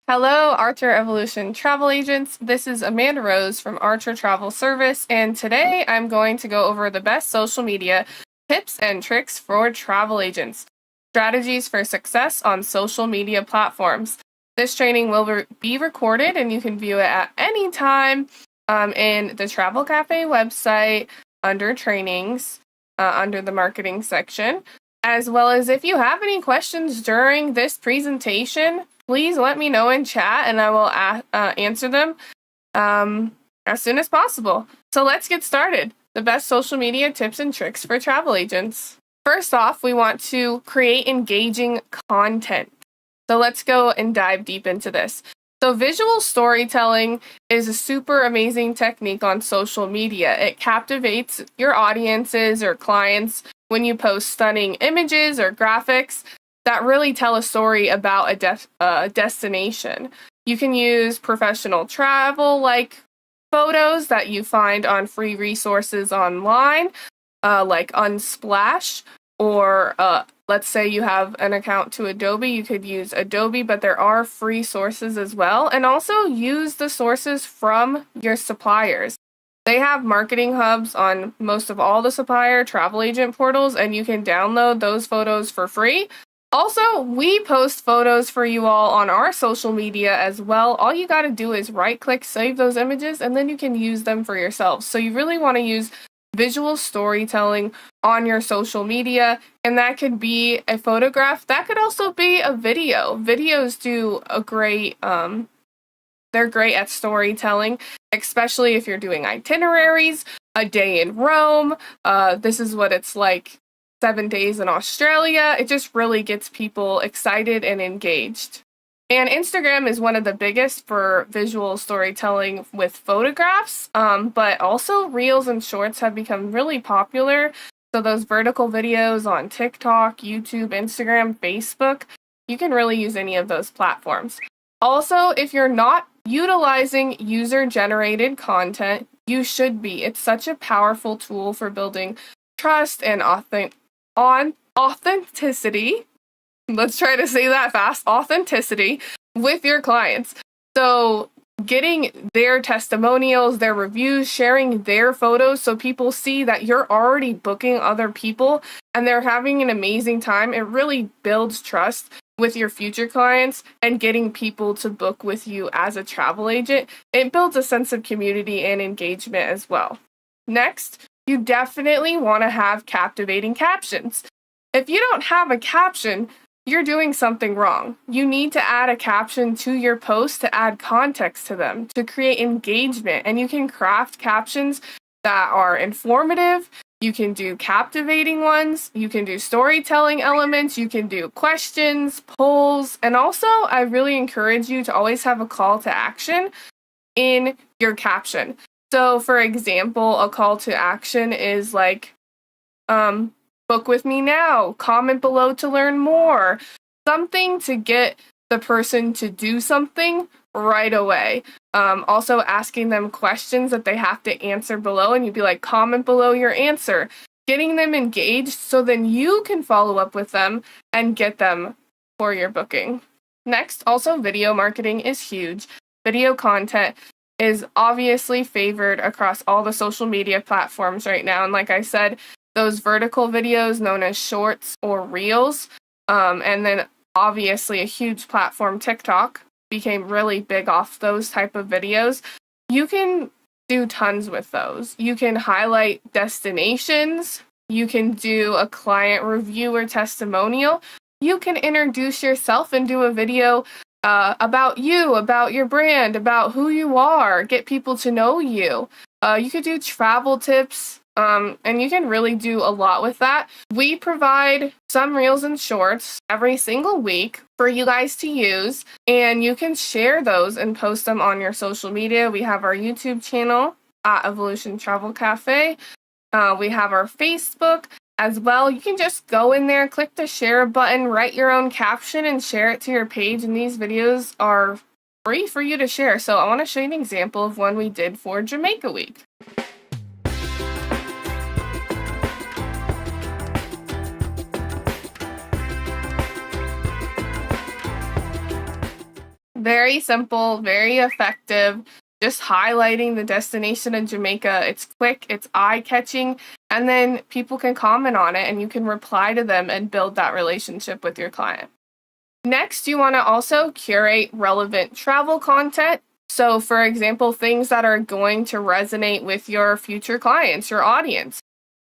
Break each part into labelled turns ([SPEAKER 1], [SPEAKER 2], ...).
[SPEAKER 1] Hello, Archer Evolution travel agents. This is Amanda Rose from Archer Travel Service, and today I'm going to go over the best social media tips and tricks for travel agents. Strategies for success on social media platforms. This training will be recorded and you can view it at any time in the Travel Cafe website under trainings, under the marketing section. As well as if you have any questions during this presentation, please let me know in chat and I will answer them as soon as possible. So let's get started. The best social media tips and tricks for travel agents. First off, we want to create engaging content. So let's go and dive deep into this. So visual storytelling is a super amazing technique on social media. It captivates your audiences or clients when you post stunning images or graphics that really tell a story about a destination. You can use professional travel like photos that you find on free resources online, like Unsplash, or let's say you have an account to Adobe, you could use Adobe, but there are free sources as well. And also use the sources from your suppliers. They have marketing hubs on most of all the supplier travel agent portals, and you can download those photos for free. Also, we post photos for you all on our social media as well. All you got to do is right-click, save those images, and then you can use them for yourself. So you really want to use visual storytelling on your social media, and that could be a photograph. That could also be a video. Videos do a great, they're great at storytelling, especially if you're doing itineraries, a day in Rome. This is what it's like 7 days in Australia. It just really gets people excited and engaged. And Instagram is one of the biggest for visual storytelling with photographs, but also Reels and Shorts have become really popular. So those vertical videos on TikTok, YouTube, Instagram, Facebook, you can really use any of those platforms. Also, if you're not utilizing user-generated content, you should be. It's such a powerful tool for building trust and authenticity. Let's try to say that fast. Authenticity with your clients. So getting their testimonials, their reviews, sharing their photos so people see that you're already booking other people and they're having an amazing time. It really builds trust with your future clients and getting people to book with you as a travel agent. It builds a sense of community and engagement as well. Next, you definitely want to have captivating captions. If you don't have a caption, you're doing something wrong. You need to add a caption to your post to add context to them, to create engagement. And you can craft captions that are informative. You can do captivating ones. You can do storytelling elements. You can do questions, polls. And also, I really encourage you to always have a call to action in your caption. So, for example, a call to action is like, book with me now, comment below to learn more. Something to get the person to do something right away. Also asking them questions that they have to answer below, and you'd be like, comment below your answer. Getting them engaged so then you can follow up with them and get them for your booking. Next, also video marketing is huge. Video content is obviously favored across all the social media platforms right now. And like I said, those vertical videos known as shorts or reels, and then obviously a huge platform, TikTok, became really big off those type of videos. You can do tons with those. You can highlight destinations. You can do a client review or testimonial. You can introduce yourself and do a video about you, about your brand, about who you are, get people to know you. You could do travel tips. And you can really do a lot with that. We provide some reels and shorts every single week for you guys to use, and you can share those and post them on your social media. We have our YouTube channel at Evolution Travel Cafe. We have our Facebook as well. You can just go in there, click the share button, write your own caption, and share it to your page. And these videos are free for you to share. So I want to show you an example of one we did for Jamaica Week. Very simple, very effective. Just highlighting the destination in Jamaica. It's quick, it's eye-catching, and then people can comment on it and you can reply to them and build that relationship with your client. Next, you want to also curate relevant travel content. So, for example, things that are going to resonate with your future clients, your audience.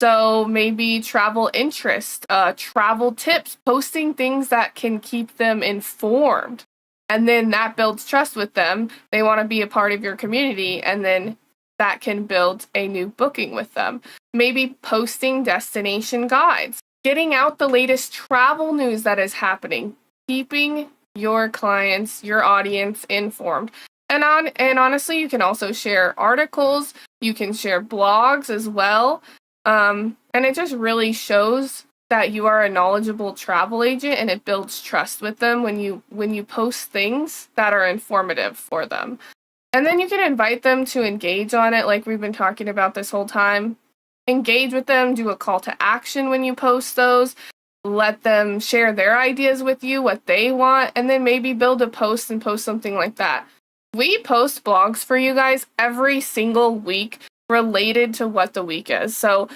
[SPEAKER 1] So maybe travel interest, travel tips, posting things that can keep them informed. And then that builds trust with them. They want to be a part of your community, and then that can build a new booking with them. Maybe posting destination guides, getting out the latest travel news that is happening, keeping your clients, your audience informed. And honestly, you can also share articles, you can share blogs as well. And it just really shows that you are a knowledgeable travel agent, and it builds trust with them when you post things that are informative for them. And then you can invite them to engage on it, like we've been talking about this whole time. Engage with them, do a call to action when you post those, let them share their ideas with you, what they want, and then maybe build a post and post something like that. We post blogs for you guys every single week related to what the week is. So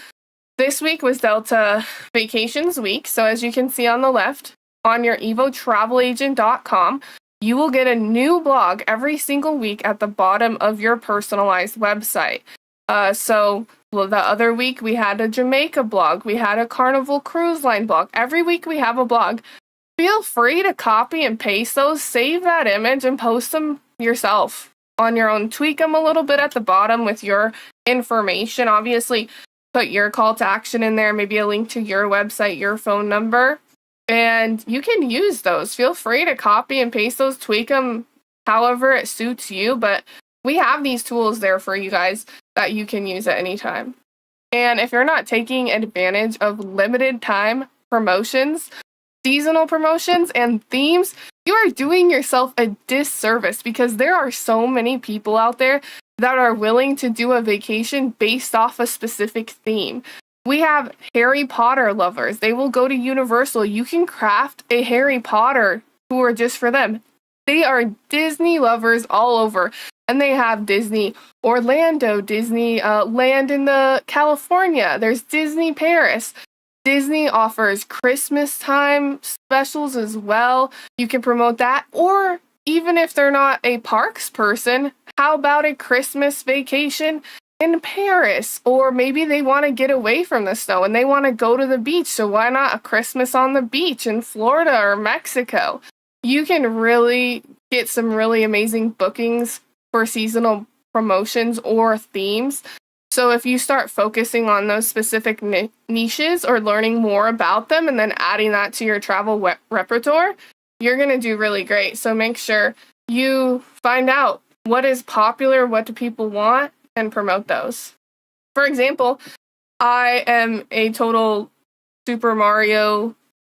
[SPEAKER 1] this week was Delta Vacations Week. So as you can see on the left, on your evotravelagent.com, you will get a new blog every single week at the bottom of your personalized website. So the other week we had a Jamaica blog, we had a Carnival Cruise Line blog. Every week we have a blog. Feel free to copy and paste those, save that image, and post them yourself on your own. Tweak them a little bit at the bottom with your information. Obviously, put your call to action in there, maybe a link to your website, your phone number, and you can use those. Feel free to copy and paste those, tweak them however it suits you, but we have these tools there for you guys that you can use at any time. And if you're not taking advantage of limited time promotions, seasonal promotions, and themes, you are doing yourself a disservice, because there are so many people out there that are willing to do a vacation based off a specific theme. We have Harry Potter lovers. They will go to Universal. You can craft a Harry Potter tour just for them. They are Disney lovers all over. And they have Disney Orlando, Disney Land in the California. There's Disney Paris. Disney offers Christmas time specials as well. You can promote that. Or even if they're not a parks person, how about a Christmas vacation in Paris? Or maybe they want to get away from the snow and they want to go to the beach. So why not a Christmas on the beach in Florida or Mexico? You can really get some really amazing bookings for seasonal promotions or themes. So if you start focusing on those specific niches or learning more about them and then adding that to your travel repertoire, you're going to do really great. So make sure you find out what is popular, what do people want, and promote those. For example, I am a total Super Mario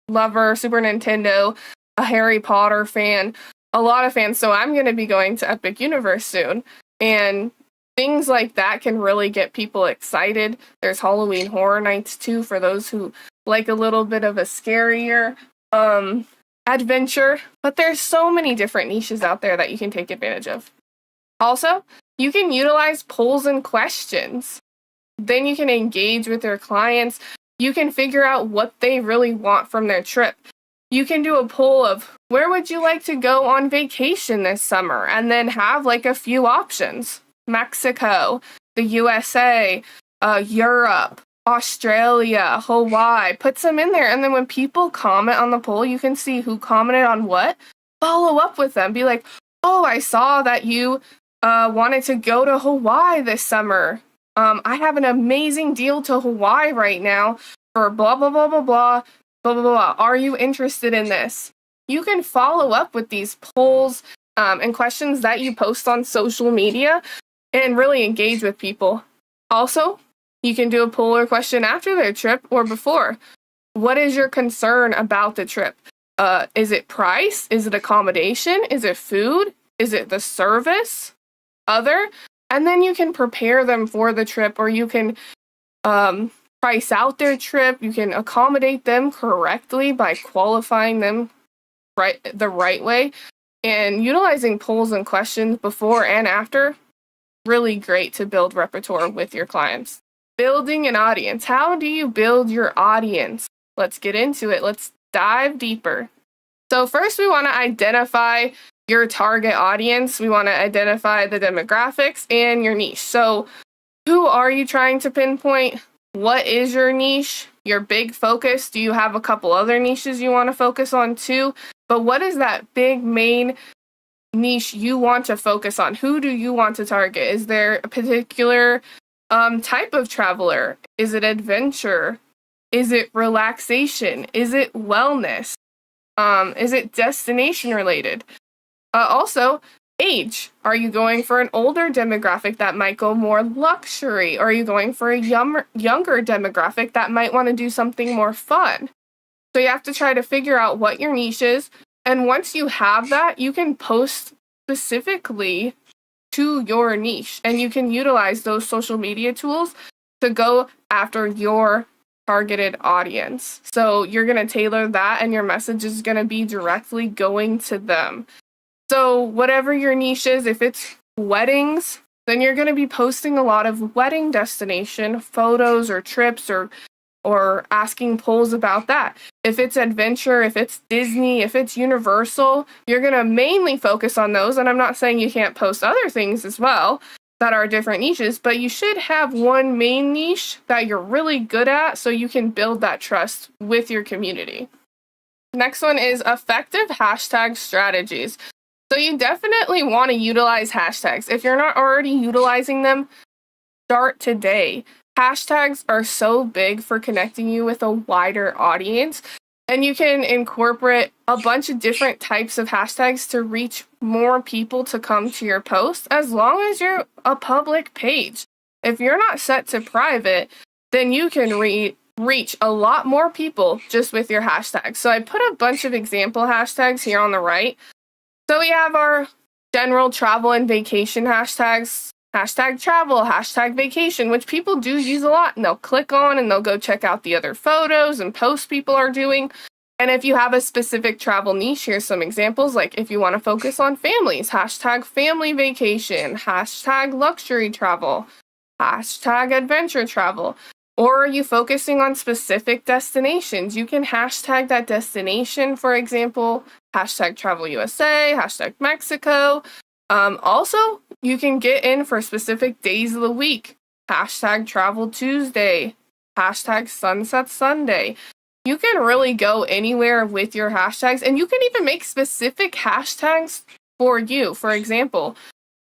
[SPEAKER 1] lover, Super Nintendo, a Harry Potter fan, a lot of fans. So I'm going to be going to Epic Universe soon. And things like that can really get people excited. There's Halloween Horror Nights too, for those who like a little bit of a scarier adventure. But there's so many different niches out there that you can take advantage of. Also, you can utilize polls and questions. Then you can engage with your clients. You can figure out what they really want from their trip. You can do a poll of where would you like to go on vacation this summer, and then have like a few options. Mexico, the USA, Europe, Australia, Hawaii. Put some in there, and then when people comment on the poll, you can see who commented on what. Follow up with them. Be like, oh, I saw that you wanted to go to Hawaii this summer. I have an amazing deal to Hawaii right now for blah, blah, blah, blah, blah, blah, blah, blah. Are you interested in this? You can follow up with these polls and questions that you post on social media and really engage with people. Also, you can do a poll or question after their trip or before. What is your concern about the trip? Is it price? Is it accommodation? Is it food? Is it the service? Other? And then you can prepare them for the trip, or you can price out their trip. You can accommodate them correctly by qualifying them the right way. And utilizing polls and questions before and after, really great to build repertoire with your clients. Building an audience. How do you build your audience? Let's get into it. Let's dive deeper. So first we want to identify your target audience. We want to identify the demographics and your niche. So who are you trying to pinpoint? What is your niche? Your big focus? Do you have a couple other niches you want to focus on too? But what is that big main niche you want to focus on? Who do you want to target? Is there a particular type of traveler? Is it adventure? Is it relaxation? Is it wellness? Is it destination related? Also, age. Are you going for an older demographic that might go more luxury? Or are you going for a younger demographic that might want to do something more fun? So you have to try to figure out what your niche is. And once you have that, you can post specifically to your niche. And you can utilize those social media tools to go after your targeted audience. So you're going to tailor that and your message is going to be directly going to them. So whatever your niche is, if it's weddings, then you're going to be posting a lot of wedding destination photos or trips or asking polls about that. If it's adventure, if it's Disney, if it's Universal, you're going to mainly focus on those. And I'm not saying you can't post other things as well that are different niches, but you should have one main niche that you're really good at so you can build that trust with your community. Next one is effective hashtag strategies. So you definitely want to utilize hashtags. If you're not already utilizing them, start today. Hashtags are so big for connecting you with a wider audience, and you can incorporate a bunch of different types of hashtags to reach more people to come to your post as long as you're a public page. If you're not set to private, then you can reach a lot more people just with your hashtags. So I put a bunch of example hashtags here on the right. So we have our general travel and vacation hashtags, hashtag travel, hashtag vacation, which people do use a lot, and they'll click on and they'll go check out the other photos and posts people are doing. And if you have a specific travel niche, here's some examples. Like if you want to focus on families, hashtag family vacation, hashtag luxury travel, hashtag adventure travel. Or are you focusing on specific destinations? You can hashtag that destination, for example, hashtag travel USA, hashtag Mexico. Also, you can get in for specific days of the week. Hashtag Travel Tuesday, hashtag Sunset Sunday. You can really go anywhere with your hashtags, and you can even make specific hashtags for you. For example,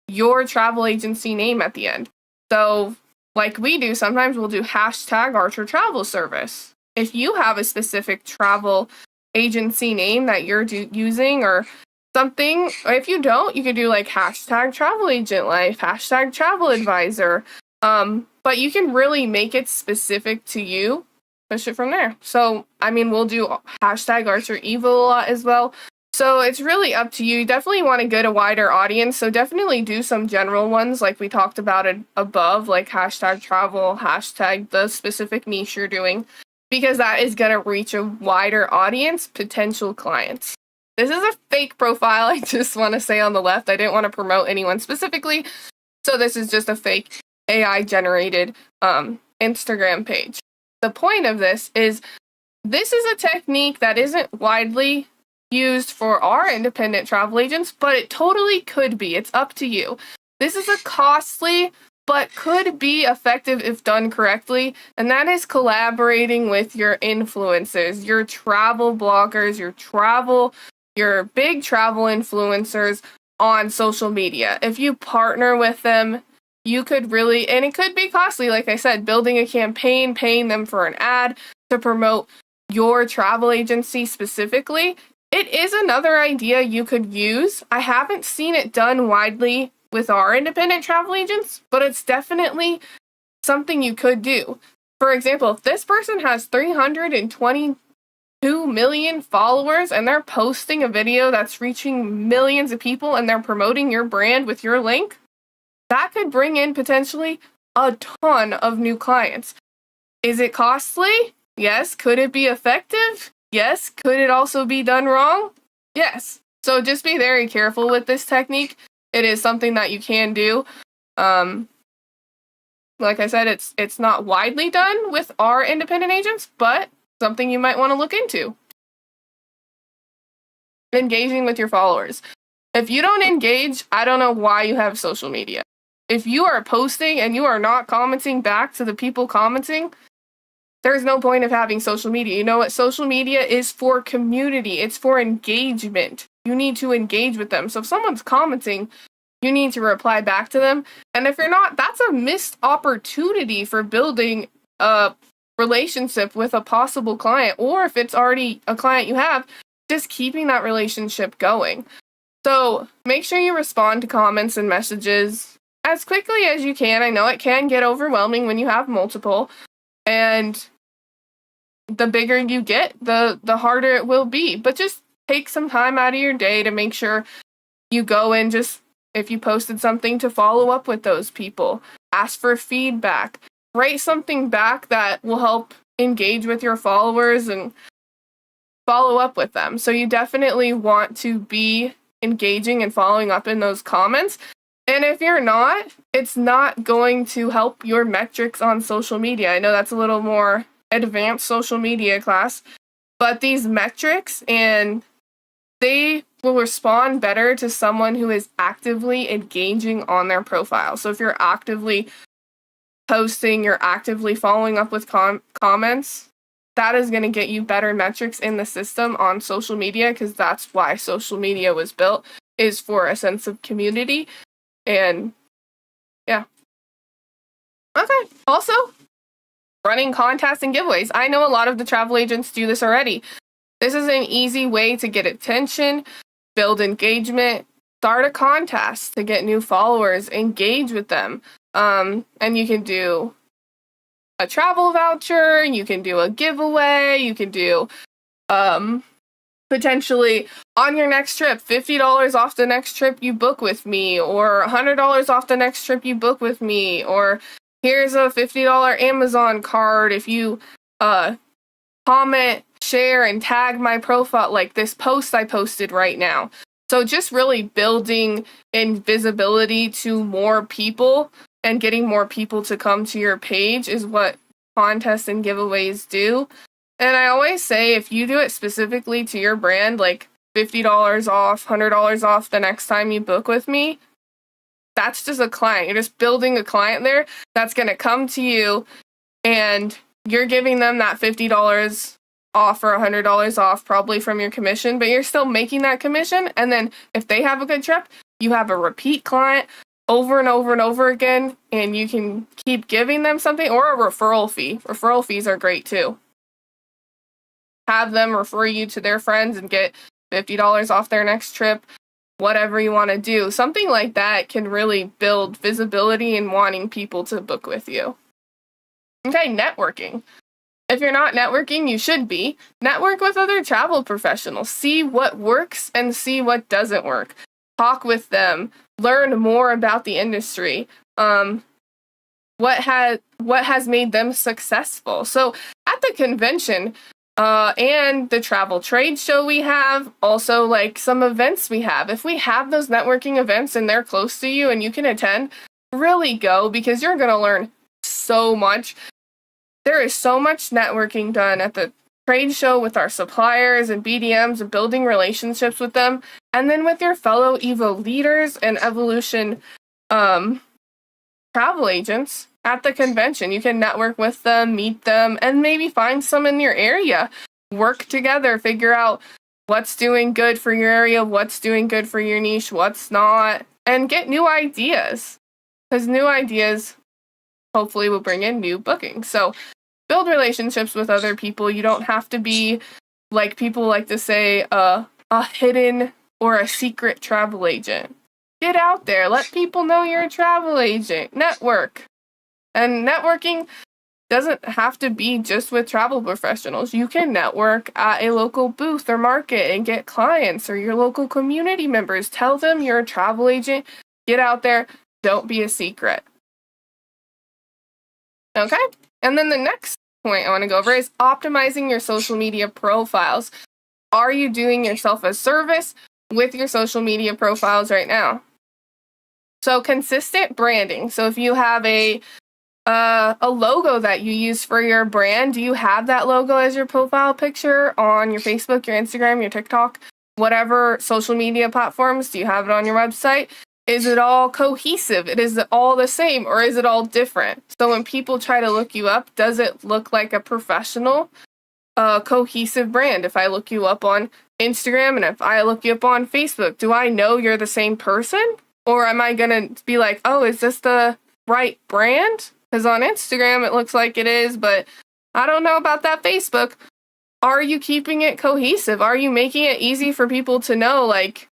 [SPEAKER 1] your travel agency name at the end. So, like we do, sometimes we'll do hashtag Archer Travel Service. If you have a specific travel agency name that you're using or something, or if you don't, you could do like hashtag travel agent life, hashtag travel advisor. But you can really make it specific to you, push it from there. So, I mean, we'll do hashtag Archer Evil a lot as well. So it's really up to you. You definitely want to get a wider audience. So definitely do some general ones like we talked about it above, like hashtag travel, hashtag the specific niche you're doing, because that is going to reach a wider audience, potential clients. This is a fake profile, I just want to say on the left. I didn't want to promote anyone specifically. So this is just a fake AI generated Instagram page. The point of this is a technique that isn't widely used for our independent travel agents, but it totally could be. It's up to you. This is a costly but could be effective if done correctly, and that is collaborating with your influencers, your travel bloggers, your big travel influencers on social media. If you partner with them, you could really, and it could be costly, like I said, building a campaign, paying them for an ad to promote your travel agency specifically. It is another idea you could use. I haven't seen it done widely with our independent travel agents, but it's definitely something you could do. For example, if this person has 322 million followers and they're posting a video that's reaching millions of people and they're promoting your brand with your link, that could bring in potentially a ton of new clients. Is it costly? Yes. Could it be effective? Yes. Could it also be done wrong? Yes. So just be very careful with this technique. It is something that you can do. Like I said, it's not widely done with our independent agents, but something you might want to look into. Engaging with your followers. If you don't engage, I don't know why you have social media. If you are posting and you are not commenting back to the people commenting, there's no point of having social media. You know what? Social media is for community. It's for engagement. You need to engage with them. So if someone's commenting, you need to reply back to them. And if you're not, that's a missed opportunity for building a relationship with a possible client. Or if it's already a client you have, just keeping that relationship going. So make sure you respond to comments and messages as quickly as you can. I know it can get overwhelming when you have multiple, and the bigger you get, the harder it will be. But just take some time out of your day to make sure you go and just, if you posted something, to follow up with those people. Ask for feedback. Write something back that will help engage with your followers and follow up with them. So you definitely want to be engaging and following up in those comments. And if you're not, it's not going to help your metrics on social media. I know that's a little more advanced social media class, but these metrics, and they will respond better to someone who is actively engaging on their profile. So if you're actively posting, you're actively following up with comments, that is going to get you better metrics in the system on social media, because that's why social media was built, is for a sense of community. And yeah. Okay. Also, running contests and giveaways. I know a lot of the travel agents do this already. This is an easy way to get attention, build engagement, start a contest to get new followers, engage with them. And you can do a travel voucher, you can do a giveaway, you can do potentially on your next trip, $50 off the next trip you book with me, or $100 off the next trip you book with me, or here's a $50 Amazon card if you comment, share, and tag my profile, like this post I posted right now. So just really building invisibility to more people and getting more people to come to your page is what contests and giveaways do. And I always say, if you do it specifically to your brand, like $50 off, $100 off the next time you book with me, that's just a client. You're just building a client there that's going to come to you, and you're giving them that $50 off or $100 off probably from your commission, but you're still making that commission. And then if they have a good trip, you have a repeat client over and over and over again, and you can keep giving them something, or a referral fee. Referral fees are great too. Have them refer you to their friends and get $50 off their next trip, whatever you want to do. Something like that can really build visibility and wanting people to book with you. Okay, networking. If you're not networking, you should be. Network with other travel professionals. See what works and see what doesn't work. Talk with them. Learn more about the industry. What has made them successful. So at the convention, and the travel trade show we have, also like some events we have. If we have those networking events and they're close to you and you can attend, really go, because you're going to learn so much. There is so much networking done at the trade show with our suppliers and BDMs and building relationships with them. And then with your fellow Evo leaders and Evolution travel agents. At the convention, you can network with them, meet them, and maybe find some in your area. Work together, figure out what's doing good for your area, what's doing good for your niche, what's not, and get new ideas. Because new ideas hopefully will bring in new bookings. So build relationships with other people. You don't have to be, like people like to say, a hidden or a secret travel agent. Get out there. Let people know you're a travel agent. Network. And networking doesn't have to be just with travel professionals. You can network at a local booth or market and get clients or your local community members. Tell them you're a travel agent. Get out there. Don't be a secret. Okay? And then the next point I want to go over is optimizing your social media profiles. Are you doing yourself a service, with your social media profiles right now. So consistent branding. So if you have a logo that you use for your brand, do you have that logo as your profile picture on your Facebook, your Instagram, your TikTok, whatever social media platforms? Do you have it on your website? Is it all cohesive? Is it all the same, or is it all different? So when people try to look you up, does it look like a professional, cohesive brand? If I look you up on Instagram and if I look you up on Facebook, do I know you're the same person? Or am I going to be like, oh, is this the right brand? Because on Instagram it looks like it is, but I don't know about that Facebook. Are you keeping it cohesive? Are you making it easy for people to know, like,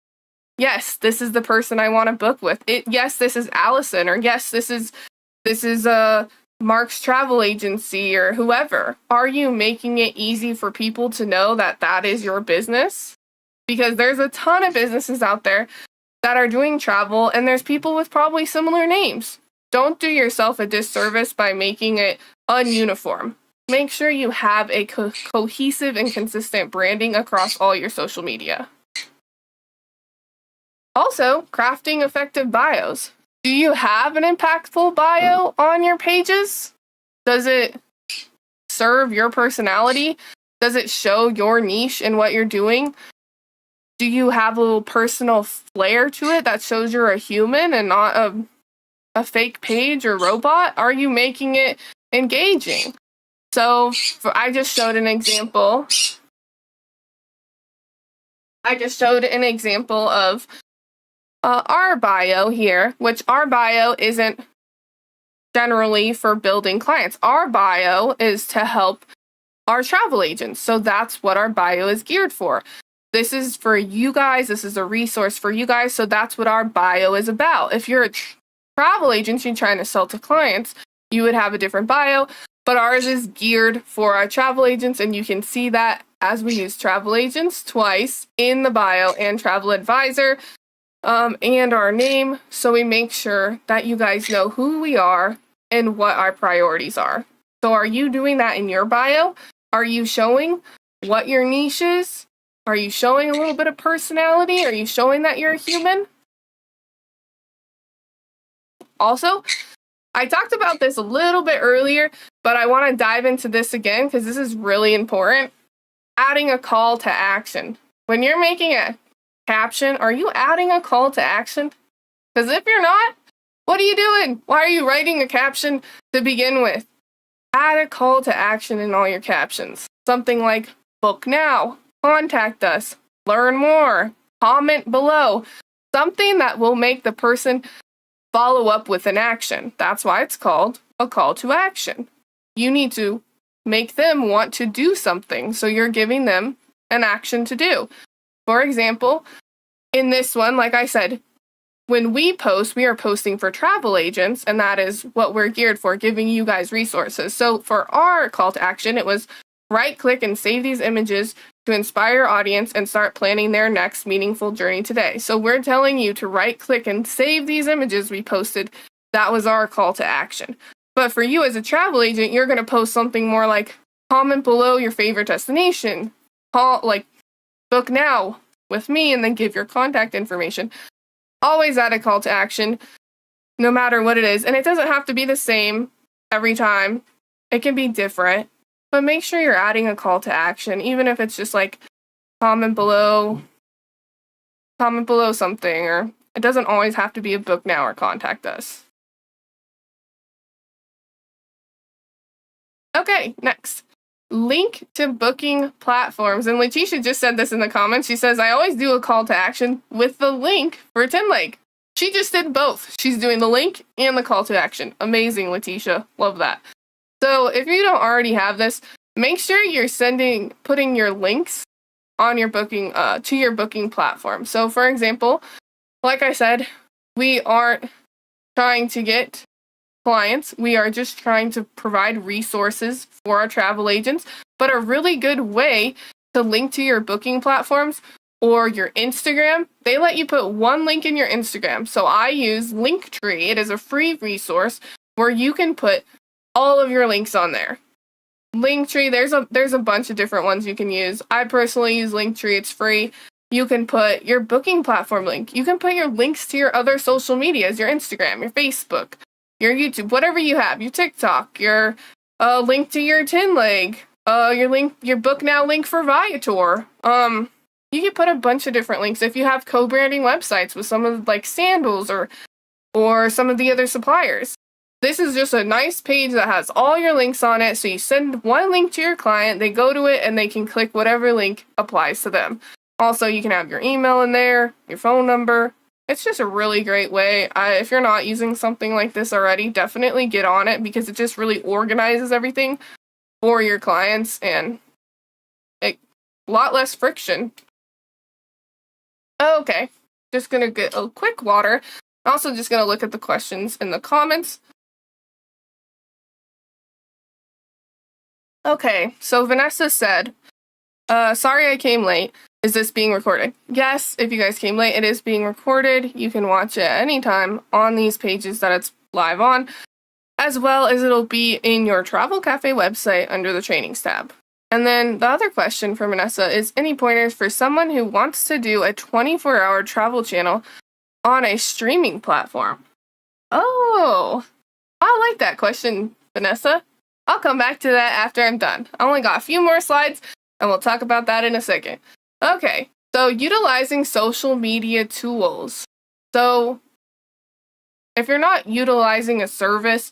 [SPEAKER 1] yes, this is the person I want to book with. Yes, this is Allison, or yes, this is Mark's travel agency, or whoever. Are you making it easy for people to know that that is your business? Because there's a ton of businesses out there that are doing travel, and there's people with probably similar names. Don't do yourself a disservice by making it ununiform. Make sure you have a cohesive and consistent branding across all your social media. Also, crafting effective bios. Do you have an impactful bio on your pages? Does it serve your personality? Does it show your niche and what you're doing? Do you have a little personal flair to it that shows you're a human and not a fake page or robot? Are you making it engaging? So I just showed an example. Of our bio here, which our bio isn't generally for building clients. Our bio is to help our travel agents. So that's what our bio is geared for. This is for you guys. This is a resource for you guys. So that's what our bio is about. If you're a travel agency trying to sell to clients, you would have a different bio, but ours is geared for our travel agents, and you can see that as we use travel agents twice in the bio and travel advisor, and our name, so we make sure that you guys know who we are and what our priorities are. So are you doing that in your bio? Are you showing what your niche is? Are you showing a little bit of personality? Are you showing that you're a human? Also, I talked about this a little bit earlier, but I want to dive into this again because this is really important. Adding a call to action. When you're making a caption, are you adding a call to action? Because if you're not, what are you doing? Why are you writing a caption to begin with? Add a call to action in all your captions. Something like, book now, contact us, learn more, comment below. Something that will make the person follow up with an action. That's why it's called a call to action. You need to make them want to do something, so you're giving them an action to do. For example, in this one, like I said, when we post, we are posting for travel agents, and that is what we're geared for, giving you guys resources. So for our call to action, it was right-click and save these images to inspire your audience and start planning their next meaningful journey today. So we're telling you to right-click and save these images we posted. That was our call to action. But for you as a travel agent, you're going to post something more like, comment below your favorite destination, book now with me, and then give your contact information. Always add a call to action, no matter what it is. And it doesn't have to be the same every time. It can be different. But make sure you're adding a call to action, even if it's just like comment below something, or it doesn't always have to be a book now or contact us. Okay, next. Link to booking platforms. And Letitia just said this in the comments. She says, I always do a call to action with the link for Tinlake. She just did both. She's doing the link and the call to action. Amazing, Letitia. Love that. So if you don't already have this, make sure you're putting your links on your booking, to your booking platform. So for example, like I said, we aren't trying to get clients. We are just trying to provide resources for our travel agents. But a really good way to link to your booking platforms or your Instagram, they let you put one link in your Instagram. So I use Linktree. It is a free resource where you can put all of your links on there. Linktree, there's a bunch of different ones you can use. I personally use Linktree. It's free. You can put your booking platform link. You can put your links to your other social medias, your Instagram, your Facebook, your YouTube, whatever you have, your TikTok, your link to your tin leg, your book now link for Viator. You can put a bunch of different links if you have co-branding websites with some of like sandals or some of the other suppliers. This is just a nice page that has all your links on it. So you send one link to your client, they go to it, and they can click whatever link applies to them. Also, you can have your email in there, your phone number. It's just a really great way. If you're not using something like this already, definitely get on it because it just really organizes everything for your clients and a lot less friction. Okay, just gonna get a quick water. Also just gonna look at the questions in the comments. Okay, so Vanessa said, sorry I came late. Is this being recorded? Yes, if you guys came late, it is being recorded. You can watch it anytime on these pages that it's live on, as well as it'll be in your Travel Cafe website under the trainings tab. And then the other question for Vanessa is any pointers for someone who wants to do a 24-hour travel channel on a streaming platform? Oh, I like that question, Vanessa. I'll come back to that after I'm done. I only got a few more slides, and we'll talk about that in a second. Okay, so utilizing social media tools. So if you're not utilizing a service,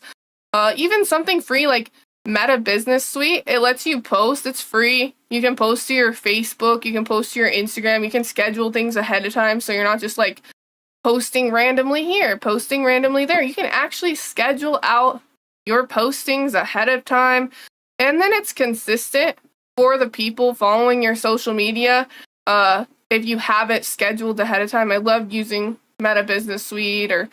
[SPEAKER 1] even something free like Meta Business Suite, it lets you post. It's free. You can post to your Facebook. You can post to your Instagram. You can schedule things ahead of time so you're not just like posting randomly here, posting randomly there. You can actually schedule out your postings ahead of time, and then it's consistent for the people following your social media. If you have it scheduled ahead of time, I love using Meta Business Suite or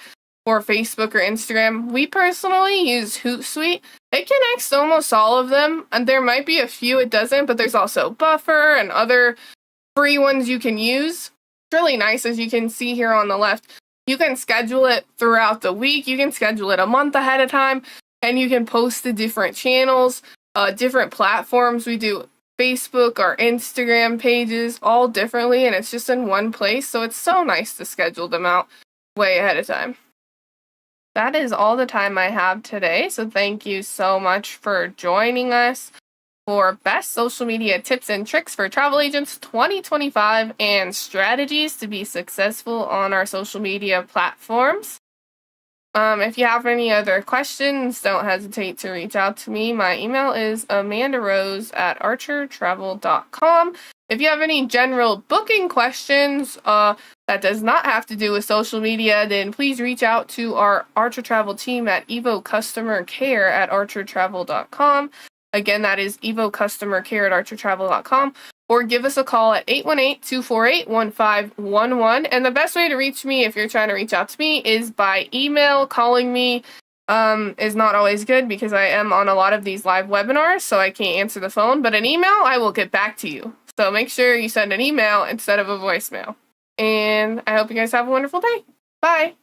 [SPEAKER 1] Facebook or Instagram. We personally use Hootsuite. It connects to almost all of them, and there might be a few it doesn't, but there's also Buffer and other free ones you can use. It's really nice, as you can see here on the left. You can schedule it throughout the week. You can schedule it a month ahead of time, and you can post to different channels, different platforms. We do Facebook or Instagram pages all differently, and it's just in one place, so it's so nice to schedule them out way ahead of time. That is all the time I have today, so thank you so much for joining us for Best Social Media Tips and Tricks for Travel Agents 2025 and strategies to be successful on our social media platforms. If you have any other questions, don't hesitate to reach out to me. My email is amandarose@archertravel.com. If you have any general booking questions that does not have to do with social media, then please reach out to our Archer Travel team at evocustomercare@archertravel.com. Again, that is evocustomercare@archertravel.com. Or give us a call at 818-248-1511. And the best way to reach me if you're trying to reach out to me is by email. Calling me is not always good because I am on a lot of these live webinars, so I can't answer the phone. But an email, I will get back to you. So make sure you send an email instead of a voicemail. And I hope you guys have a wonderful day. Bye.